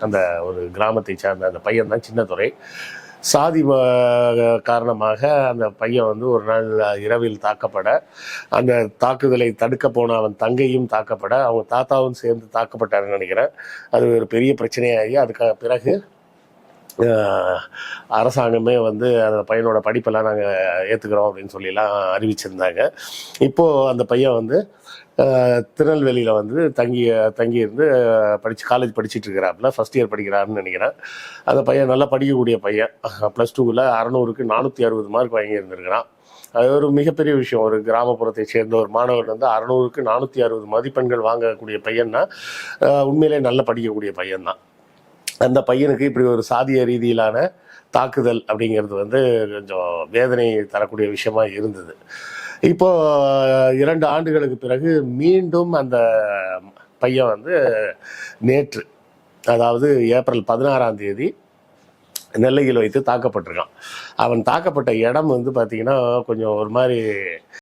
அந்த ஒரு கிராமத்தை சார்ந்த அந்த பையன் தான் சின்னத்துரை. சாதி காரணமாக அந்த பையன் வந்து ஒரு நாள் இரவில் தாக்கப்பட, அந்த தாக்குதலை தடுக்க போன அவன் தங்கையும் தாக்கப்பட, அவங்க தாத்தாவும் சேர்ந்து தாக்கப்பட்டாருன்னு நினைக்கிறேன். அது ஒரு பெரிய பிரச்சனையாகி அதுக்கு பிறகு அரசாங்கமே வந்து அந்த பையனோட படிப்பெல்லாம் நாங்கள் ஏற்றுக்கிறோம் அப்படின்னு சொல்லிலாம் அறிவிச்சிருந்தாங்க. இப்போது அந்த பையன் வந்து திருநெல்வேலியில் வந்து தங்கியிருந்து காலேஜ் படிச்சுட்டு இருக்கிறாப்புல, ஃபஸ்ட் இயர் படிக்கிறாருன்னு நினைக்கிறேன். அந்த பையன் நல்லா படிக்கக்கூடிய பையன். +2ல் 600க்கு 460 மார்க் வாங்கியிருந்திருக்கிறான். அது ஒரு மிகப்பெரிய விஷயம். ஒரு கிராமப்புறத்தை சேர்ந்த ஒரு மாணவர் வந்து 600க்கு 460 மதிப்பெண்கள் வாங்கக்கூடிய பையன்னா உண்மையிலே நல்லா படிக்கக்கூடிய பையன்தான். அந்த பையனுக்கு இப்படி ஒரு சாதிய ரீதியிலான தாக்குதல் அப்படிங்கிறது வந்து கொஞ்சம் வேதனை தரக்கூடிய விஷயமா இருந்தது. இப்போ 2 ஆண்டுகளுக்கு பிறகு மீண்டும் அந்த பையன் வந்து நேற்று, அதாவது ஏப்ரல் 16ஆம் தேதி நெல்லையில் வைத்து தாக்கப்பட்டிருக்கான். அவன் தாக்கப்பட்ட இடம் வந்து பார்த்தீங்கன்னா கொஞ்சம் ஒரு மாதிரி